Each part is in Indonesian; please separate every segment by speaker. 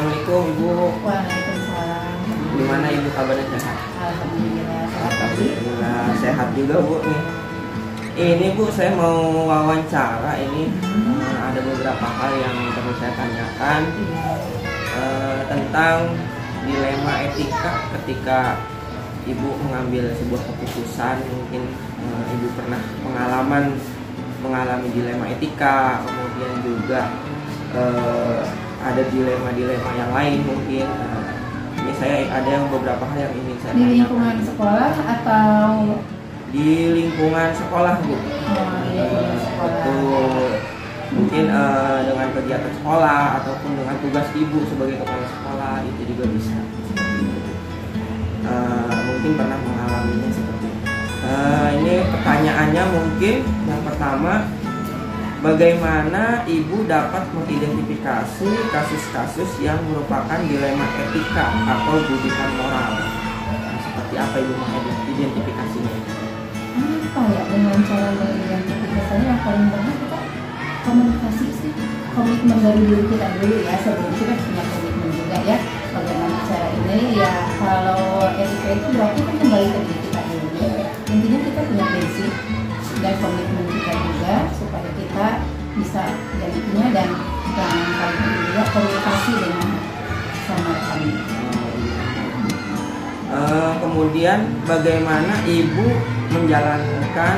Speaker 1: Assalamualaikum Ibu.
Speaker 2: Waalaikumsalam.
Speaker 1: Gimana Ibu kabarnya, sehat?
Speaker 2: Alhamdulillah.
Speaker 1: Alhamdulillah sehat juga Bu nih. Ini Bu, saya mau wawancara ini. Ada beberapa hal yang perlu saya tanyakan tentang dilema etika ketika Ibu mengambil sebuah keputusan. Mungkin Ibu pernah mengalami dilema etika, kemudian juga ada dilema-dilema yang lain mungkin. Ini saya ada beberapa hal yang ingin saya
Speaker 2: Di
Speaker 1: tanyakan.
Speaker 2: lingkungan sekolah atau
Speaker 1: Di lingkungan sekolah Bu.
Speaker 2: lingkungan sekolah?
Speaker 1: Betul. Mungkin dengan kegiatan sekolah ataupun dengan tugas Ibu sebagai kepala sekolah itu juga bisa. Mungkin pernah mengalaminya seperti itu. Ini pertanyaannya mungkin yang pertama, bagaimana Ibu dapat mengidentifikasi kasus-kasus yang merupakan dilema etika atau bidikan moral? Seperti apa Ibu mengidentifikasinya?
Speaker 2: Apa ya, dengan cara mengidentifikasinya yang paling benar kita komunikasi sih. Komitmen dari diri kita dulu ya, sebelum kita punya komitmen juga ya. Bagaimana cara ini ya, kalau etika itu berarti kan kembali ke diri kita dulu ya. Intinya kita punya prinsip dan komitmen kita juga supaya kita bisa jadinya, dan yang paling penting juga komunikasi dengan sama kami.
Speaker 1: Kemudian bagaimana Ibu menjalankan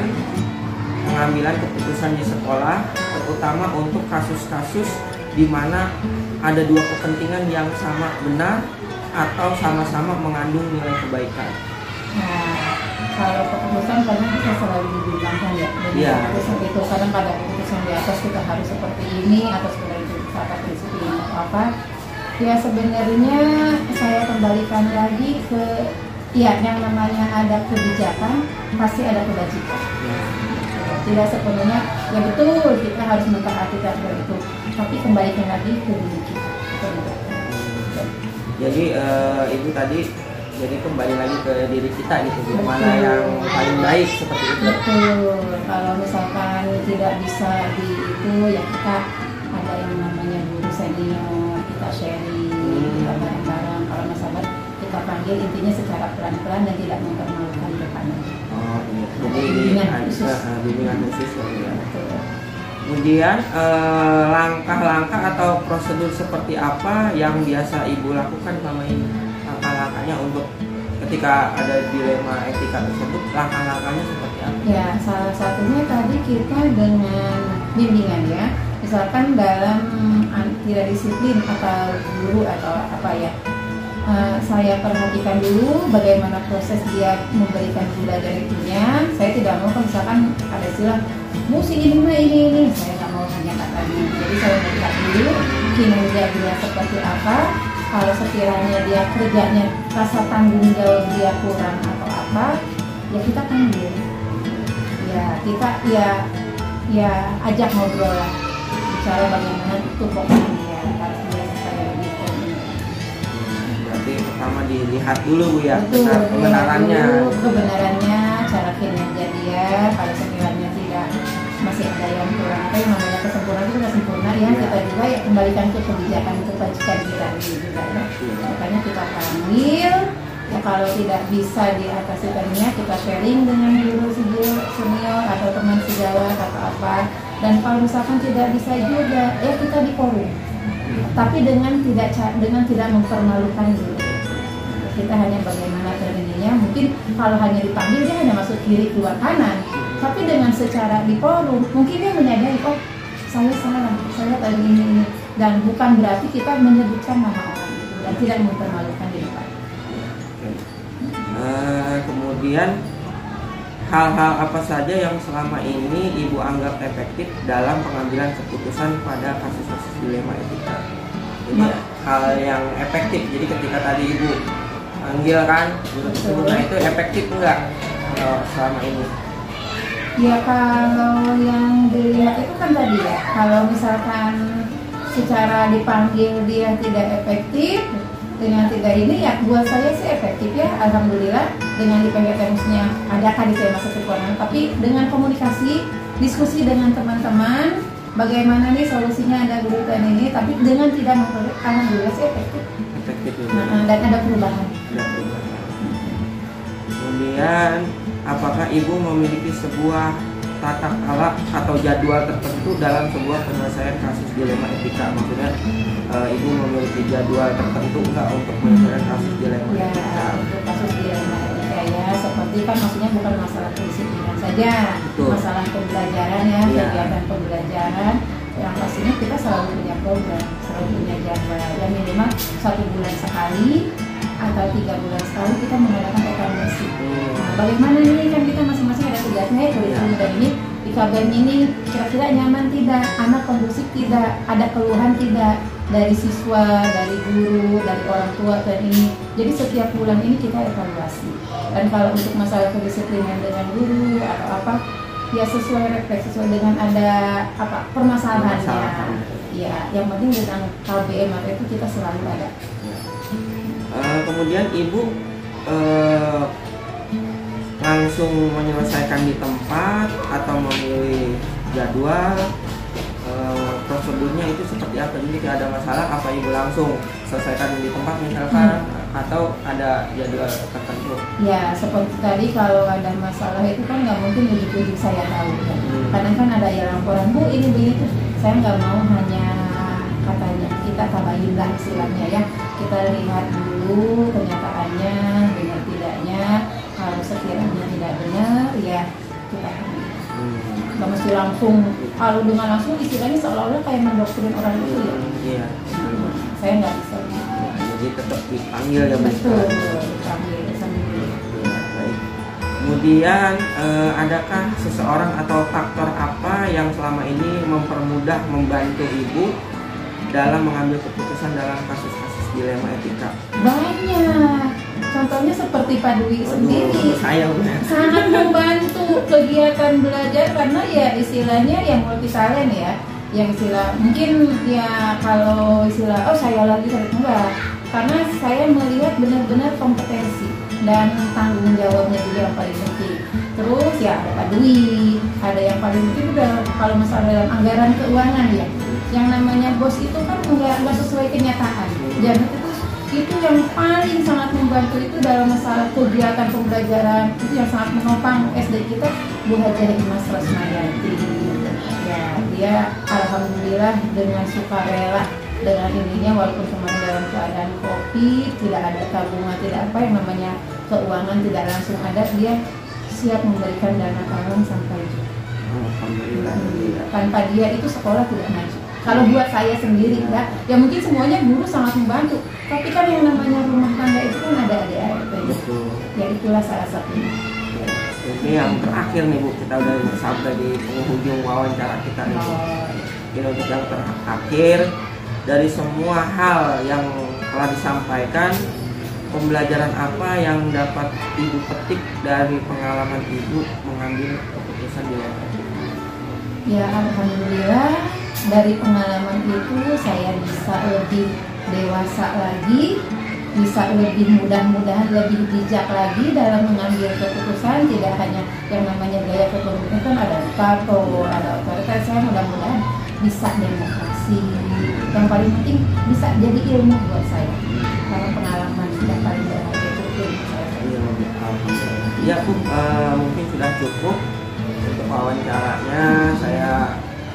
Speaker 1: pengambilan keputusan di sekolah, terutama untuk kasus-kasus di mana ada dua kepentingan yang sama benar atau sama-sama mengandung nilai kebaikan?
Speaker 2: Nah, kalau keputusan karena kita selalu dibilangkan ya, dengan keputusan itu kadang pada keputusan di atas kita harus seperti ini atau sebenarnya itu kata prinsip ini atau apa. Ya sebenarnya saya kembalikan lagi ke ya, yang namanya ada kebijakan pasti ada kebajikan. Tidak sepenuhnya ya betul kita harus mentaati aturan itu, tapi kembalikan lagi ke diri kita.
Speaker 1: Jadi Ibu tadi jadi kembali lagi ke diri kita gitu, gimana yang paling baik seperti itu.
Speaker 2: Betul. Kalau misalkan tidak bisa di itu ya kita ada yang namanya guru senior, kita sharing, kita bareng-bareng. Kalau masalah kita panggil, intinya secara pelan-pelan dan tidak mempermalukan depannya.
Speaker 1: Oh iya. Jadi bimbingan khusus ya.
Speaker 2: Betul.
Speaker 1: Kemudian langkah-langkah atau prosedur seperti apa yang biasa Ibu lakukan selama ini? Langkah-langkahnya untuk ketika ada dilema etika tersebut, langkah-langkahnya seperti apa?
Speaker 2: Ya, salah satunya tadi kita dengan bimbingan ya. Misalkan dalam tidak disiplin atau guru atau apa ya, saya perhatikan dulu bagaimana proses dia memberikan belajar itunya. Saya tidak mau misalkan ada istilah musik ini, saya nggak mau hanya katanya. Jadi saya melihat dulu kinerja dia seperti apa. Kalau sekiranya dia kerjanya rasa tanggung jawab dia kurang atau apa, ya kita panggil. Ya kita ya ajak ngobrol lah, bicara bagaimana tupoksinya dia harus dia supaya lebih komitmen.
Speaker 1: Berarti pertama dilihat dulu Bu ya,
Speaker 2: Betul,
Speaker 1: kebenarannya.
Speaker 2: Kebenarannya, cara kinerja dia. Kalau sekiranya tidak masih ada yang kurang, apa yang namanya kesempurnaan itu tidak sempurna ya. Kita juga ya kembalikan ke kebijakan kebajikan kita juga ya. Makanya kita panggil. Ya, kalau tidak bisa diatasi tadinya, kita sharing dengan guru senior atau teman sejawat atau apa. Dan kalau misalkan tidak bisa juga, ya kita di forum. Tapi dengan tidak mempermalukan dulu. Kita hanya bagaimana terjadinya. Mungkin kalau hanya dipanggil dia hanya masuk kiri keluar kanan. Tapi dengan secara di forum, mungkin dia menyadari, oh saya salah, saya tadi ini. Dan bukan berarti kita menyebutkan nama orang itu dan tidak mempermalukan di depan.
Speaker 1: Kemudian hal-hal apa saja yang selama ini Ibu anggap efektif dalam pengambilan keputusan pada kasus-kasus dilema etika? Jadi hal yang efektif. Jadi ketika tadi Ibu panggil kan guru tersebut, nah itu efektif enggak selama ini?
Speaker 2: Ya kalau yang dilihat itu kan tadi ya, kalau misalkan secara dipanggil dia tidak efektif, dengan tidak ini ya buat saya sih efektif ya, alhamdulillah. Dengan dipanggil maksudnya ada kan di saya masa kekurangan, tapi dengan komunikasi, diskusi dengan teman-teman, bagaimana nih solusinya ada gluten ini, tapi dengan tidak memperoleh, alhamdulillah sih efektif.
Speaker 1: Efektif ya.
Speaker 2: Dan ada perubahan.
Speaker 1: Ada perubahan. Kemudian, apakah ibu memiliki sebuah tata cara atau jadwal tertentu dalam sebuah penyelesaian kasus dilema etika? Maksudnya ibu memiliki jadwal tertentu nggak untuk penyelesaian kasus dilema
Speaker 2: Ya,
Speaker 1: etika?
Speaker 2: untuk kasus dilema etika ya, seperti kan maksudnya bukan masalah kedisiplinan saja,
Speaker 1: Betul.
Speaker 2: masalah pembelajaran ya,
Speaker 1: Ya.
Speaker 2: kegiatan pembelajaran. Yang pastinya kita selalu punya program, selalu punya jadwal. Ya minimal 1 bulan sekali atau 3 bulan sekali kita mengadakan evaluasi. Nah, bagaimana nih kan kita masing-masing ada tugasnya ya, kurikulum dan ini di KBM ini kira-kira nyaman tidak, anak kondusif tidak, ada keluhan tidak dari siswa, dari guru, dari orang tua dan ini. Jadi setiap bulan ini kita evaluasi. Dan kalau untuk masalah kedisiplinan dengan guru atau apa, ya sesuai refleks, sesuai dengan ada apa permasalahannya. Ya, yang penting dengan KBM itu kita selalu ada.
Speaker 1: Kemudian ibu langsung menyelesaikan di tempat atau memilih jadwal, prosedurnya itu seperti apa? Jadi jika ada masalah, apa ibu langsung selesaikan di tempat misalkan atau ada jadwal tertentu?
Speaker 2: Ya seperti tadi kalau ada masalah itu kan nggak mungkin ujuk-ujuk saya tahu kan. Kadang kan ada yang laporan, Bu ini begitu, saya nggak mau hanya katanya, kita tabayin lah istilahnya ya, kita lihat dulu kenyataannya benar tidaknya. Kalau sekiranya tidak benar ya kita nggak mesti langsung, kalau dengan langsung istilahnya seolah-olah kayak mendoktrin orang itu ya.
Speaker 1: Iya.
Speaker 2: Saya nggak bisa.
Speaker 1: Jadi tetap dipanggil ya Bu.
Speaker 2: Betul, dipanggil sambil dulu.
Speaker 1: Ya, baik. Kemudian adakah seseorang atau faktor apa yang selama ini mempermudah membantu ibu dalam mengambil keputusan dalam kasus-kasus dilema etika?
Speaker 2: Banyak. Contohnya seperti Pak Dwi sendiri,
Speaker 1: Saya
Speaker 2: sangat membantu kegiatan belajar karena ya istilahnya yang multi talent ya, yang istilah mungkin ya kalau istilah saya lagi enggak, karena saya melihat benar-benar kompetensi dan tanggung jawabnya juga yang paling penting. Terus ya ada Pak Dwi, ada yang paling penting udah kalau masalah dalam anggaran keuangan ya, yang namanya bos itu kan nggak sesuai kenyataan. Jadi itu yang paling sangat membantu itu dalam masalah kegiatan pembelajaran itu yang sangat menopang SD kita, Bu Hajah Imas Rasmayati. Ya dia alhamdulillah dengan sukarela dengan ininya, walaupun kemarin dalam keadaan COVID, tidak ada tabungan, tidak apa yang namanya keuangan tidak langsung ada, dia siap memberikan dana talang sampai
Speaker 1: alhamdulillah.
Speaker 2: tanpa dia itu sekolah tidak maju. Kalau buat saya sendiri ya mungkin semuanya guru sangat membantu, tapi kan yang namanya rumah tangga itu kan ada adik-adik.
Speaker 1: Betul.
Speaker 2: Ya itulah salah satunya.
Speaker 1: Ini yang terakhir nih Bu, kita udah sampai di penghujung wawancara kita nih Bu. Ini untuk yang terakhir, dari semua hal yang telah disampaikan, pembelajaran apa yang dapat ibu petik dari pengalaman ibu mengambil keputusan dilema etika?
Speaker 2: Ya alhamdulillah dari pengalaman itu saya bisa lebih dewasa lagi, bisa lebih mudah-mudahan lebih bijak lagi dalam mengambil keputusan. Tidak hanya yang namanya gaya kepemimpinan kan ada diktator, ada otoriter. Saya mudah-mudahan bisa demokrasi. Yang paling penting bisa jadi ilmu buat saya. Karena pengalaman yang paling berharga itu ilmu saya.
Speaker 1: Ya Bu, mungkin sudah cukup untuk wawancaranya. Saya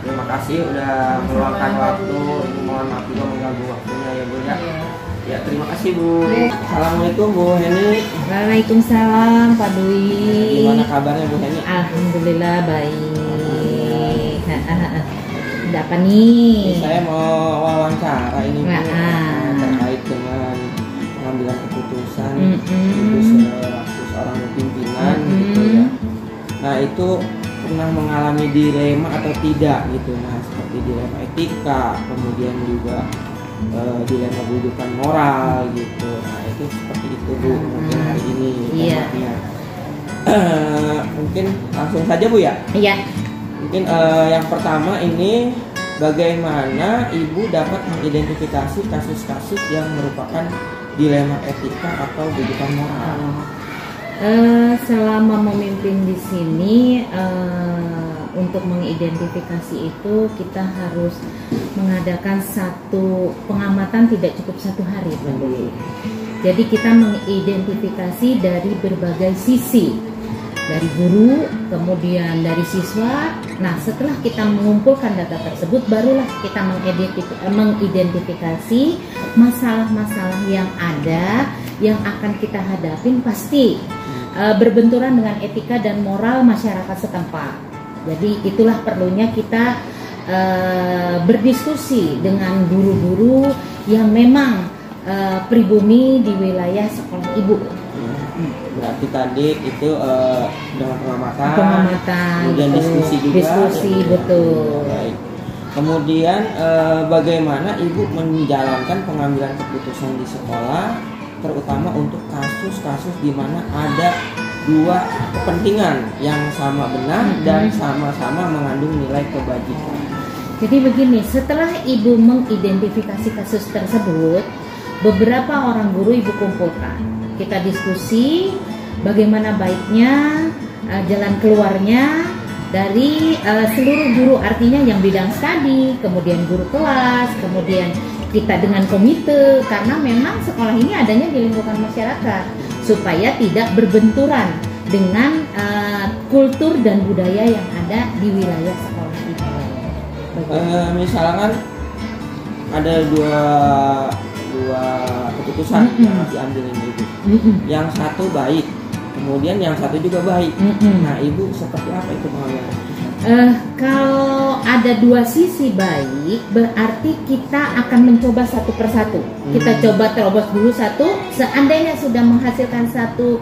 Speaker 1: terima kasih udah meluangkan waktu. Ibu mohon maaf juga mengganggu waktunya ya Bu ya. Ya terima kasih Bu. Assalamualaikum Bu Heni.
Speaker 3: Waalaikumsalam Pak Dwi.
Speaker 1: Gimana kabarnya Bu Heni?
Speaker 3: Alhamdulillah baik. Ada apa nih?
Speaker 1: Saya mau wawancara ini Bu,
Speaker 3: Nah.
Speaker 1: terkait dengan pengambilan keputusan
Speaker 3: Mm-mm.
Speaker 1: Ibu selaku seorang pimpinan gitu ya. Nah itu pernah mengalami dilema atau tidak gitu, nah seperti dilema etika, kemudian juga dilema kedudukan moral gitu. Nah itu seperti itu Bu mungkin hari ini
Speaker 3: Iya.
Speaker 1: temanya. Mungkin langsung saja Bu ya.
Speaker 3: Iya.
Speaker 1: Mungkin yang pertama ini, bagaimana ibu dapat mengidentifikasi kasus-kasus yang merupakan dilema etika atau kedudukan moral?
Speaker 3: Selama memimpin di sini, untuk mengidentifikasi itu kita harus mengadakan satu pengamatan tidak cukup 1 hari, Pak Dwi. Jadi kita mengidentifikasi dari berbagai sisi, dari guru, kemudian dari siswa. Nah, setelah kita mengumpulkan data tersebut, barulah kita mengidentifikasi masalah-masalah yang ada yang akan kita hadapin, pasti berbenturan dengan etika dan moral masyarakat setempat. Jadi itulah perlunya kita berdiskusi dengan guru-guru yang memang pribumi di wilayah sekolah ibu.
Speaker 1: Berarti tadi itu dengan pengamatan, kemudian
Speaker 3: betul.
Speaker 1: diskusi juga.
Speaker 3: Diskusi, betul.
Speaker 1: Baik. Kemudian bagaimana ibu menjalankan pengambilan keputusan di sekolah, terutama untuk kasus-kasus di mana ada dua kepentingan yang sama benar dan sama-sama mengandung nilai kebajikan.
Speaker 3: Jadi begini, setelah ibu mengidentifikasi kasus tersebut, beberapa orang guru ibu kumpulkan. Kita diskusi bagaimana baiknya jalan keluarnya dari seluruh guru, artinya yang bidang studi, kemudian guru kelas, kemudian kita dengan komite, karena memang sekolah ini adanya di lingkungan masyarakat supaya tidak berbenturan dengan kultur dan budaya yang ada di wilayah sekolah itu.
Speaker 1: Misalkan ada dua keputusan yang harus diambil ibu. Yang satu baik, kemudian yang satu juga baik. Nah, ibu seperti apa itu pengambilan keputusan?
Speaker 3: Kalau ada dua sisi baik, berarti kita akan mencoba satu persatu. Kita coba terobos dulu satu. Seandainya sudah menghasilkan satu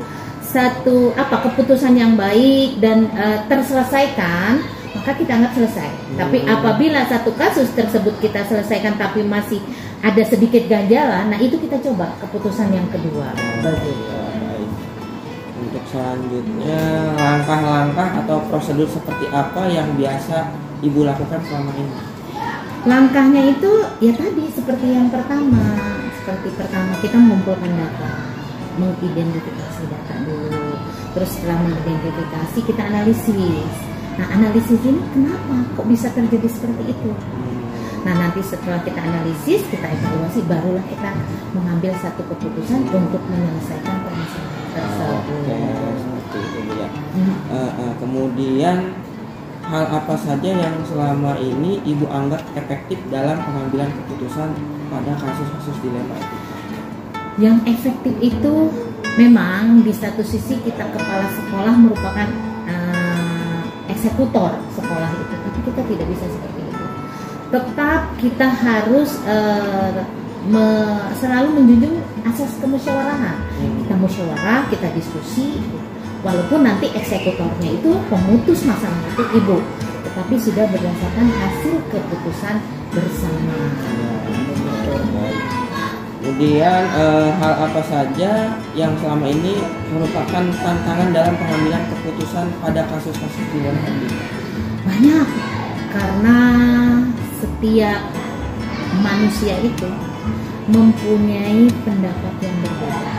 Speaker 3: keputusan yang baik dan terselesaikan, maka kita anggap selesai. Tapi apabila satu kasus tersebut kita selesaikan tapi masih ada sedikit ganjalan, nah itu kita coba keputusan yang kedua.
Speaker 1: Baik. Untuk selanjutnya, langkah-langkah atau prosedur seperti apa yang biasa ibu lakukan selama ini?
Speaker 3: Langkahnya itu ya tadi seperti yang pertama. Seperti pertama kita mengumpulkan data, mengidentifikasi data dulu. Terus setelah mengidentifikasi kita analisis. Nah, analisis ini kenapa kok bisa terjadi seperti itu? Nah, nanti setelah kita analisis, kita evaluasi, barulah kita mengambil satu keputusan untuk menyelesaikan permasalahan tersebut.
Speaker 1: Seperti itu ya. Kemudian hal apa saja yang selama ini ibu anggap efektif dalam pengambilan keputusan pada kasus-kasus dilema etika?
Speaker 3: Yang efektif itu memang di satu sisi kita kepala sekolah merupakan eksekutor sekolah itu, tapi kita tidak bisa seperti itu. Tetap kita harus selalu menjunjung asas kemusyawarahan. Kita musyawarah, kita diskusi, walaupun nanti eksekutornya itu pemutus masalah itu ibu, tetapi sudah berdasarkan hasil keputusan bersama.
Speaker 1: Kemudian hal apa saja yang selama ini merupakan tantangan dalam pengambilan keputusan pada kasus-kasus dilema etika?
Speaker 3: Banyak, karena setiap manusia itu mempunyai pendapat yang berbeda.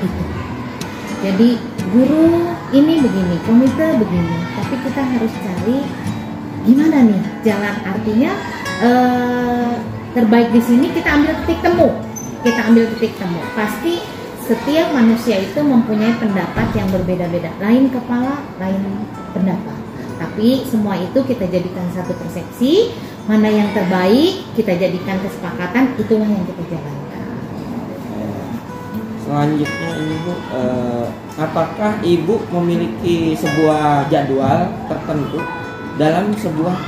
Speaker 3: Itu. Jadi guru ini begini, komite begini, tapi kita harus cari gimana nih jalan, artinya terbaik di sini kita ambil titik temu. Pasti setiap manusia itu mempunyai pendapat yang berbeda-beda, lain kepala, lain pendapat. Tapi semua itu kita jadikan satu persepsi, mana yang terbaik kita jadikan kesepakatan, itulah yang kita jalankan.
Speaker 1: Selanjutnya ibu, apakah ibu memiliki sebuah jadwal tertentu dalam sebuah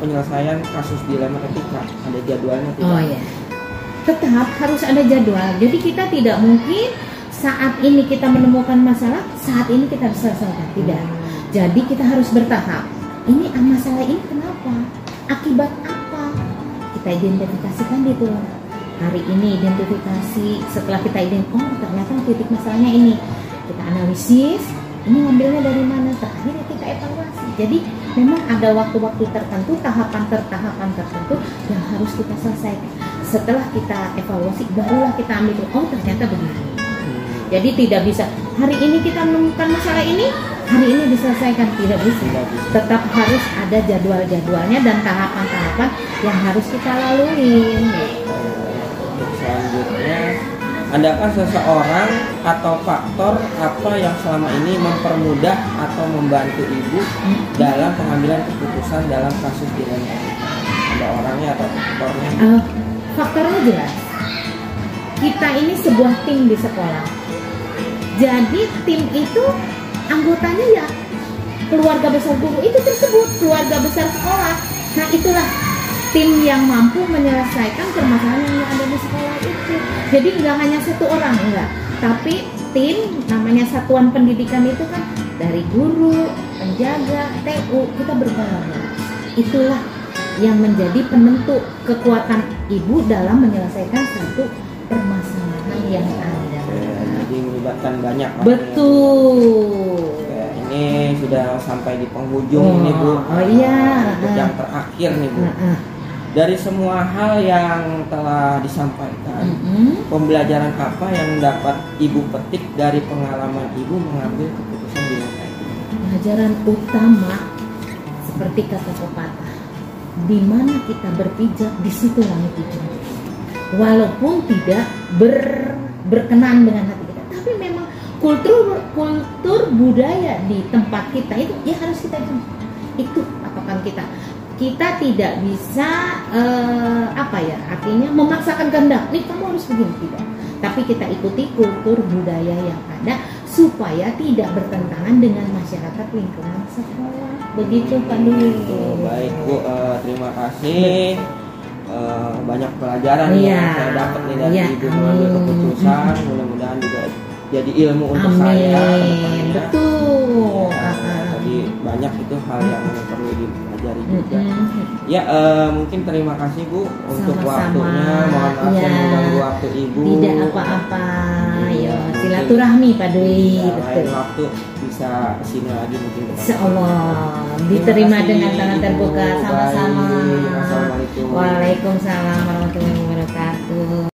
Speaker 1: penyelesaian kasus dilema etika? Ada jadwalnya tidak?
Speaker 3: Oh ya, tetap harus ada jadwal. Jadi kita tidak mungkin saat ini kita menemukan masalah, saat ini kita harus selesaikan. Tidak. Jadi kita harus bertahap. Ini masalah ini kenapa? Akibat apa? Kita identifikasikan gitu. Hari ini identifikasi, setelah kita ternyata titik masalahnya ini. Kita analisis, ini ngambilnya dari mana? Terakhir kita evaluasi. Jadi memang ada waktu-waktu tertentu, tahapan tertentu yang harus kita selesaikan. Setelah kita evaluasi, barulah kita ambil, ternyata begini. Jadi tidak bisa hari ini kita menemukan masalah ini, hari ini diselesaikan, tidak bisa. Tetap harus ada jadwal-jadwalnya dan tahapan-tahapan yang harus kita lalui.
Speaker 1: Untuk selanjutnya, adakah seseorang atau faktor apa yang selama ini mempermudah atau membantu ibu dalam pengambilan keputusan dalam kasus dilema etika? Ada orangnya atau faktornya?
Speaker 3: Faktornya jelas. Kita ini sebuah tim di sekolah. Jadi tim itu anggotanya ya keluarga besar guru itu tersebut, keluarga besar sekolah. Nah itulah tim yang mampu menyelesaikan permasalahan yang ada di sekolah itu. Jadi nggak hanya satu orang, enggak, tapi tim, namanya satuan pendidikan itu kan dari guru, penjaga, TU, kita berkolaborasi. Itulah yang menjadi penentu kekuatan ibu dalam menyelesaikan satu permasalahan yang ada.
Speaker 1: Jadi melibatkan banyak.
Speaker 3: Betul.
Speaker 1: Ini sudah sampai di penghujung nih Bu.
Speaker 3: Oh iya.
Speaker 1: Yang terakhir nih Bu. Dari semua hal yang telah disampaikan, pembelajaran apa yang dapat ibu petik dari pengalaman ibu mengambil keputusan dilema etika?
Speaker 3: Pelajaran utama seperti kata pepatah, di mana kita berpijak di situ langit dijunjung. Walaupun tidak berkenan dengan hati kita, tapi memang kultur budaya di tempat kita itu ya harus kita junjung. Itu patokan kita tidak bisa artinya memaksakan kehendak nih kamu harus begini, tidak, tapi kita ikuti kultur budaya yang ada supaya tidak bertentangan dengan masyarakat lingkungan sekolah. Begitu Pak Dwi.
Speaker 1: Baik Bu, terima kasih. Banyak pelajaran yang saya dapat nih dari ibu mengambil keputusan. Mudah-mudahan juga jadi ilmu untuk saya.
Speaker 3: Betul.
Speaker 1: Tadi banyak itu hal yang perlu dipelajari juga. Ya, mungkin terima kasih Bu untuk waktunya. Mohon maaf yang mengganggu waktu ibu.
Speaker 3: Tidak apa-apa. Ya, silaturahmi Pak Dwi.
Speaker 1: Lain waktu bisa kesini lagi mungkin.
Speaker 3: Insyaallah diterima dengan tangan terbuka. Sama-sama.
Speaker 1: Assalamualaikum.
Speaker 3: Waalaikumsalam warahmatullahi wabarakatuh.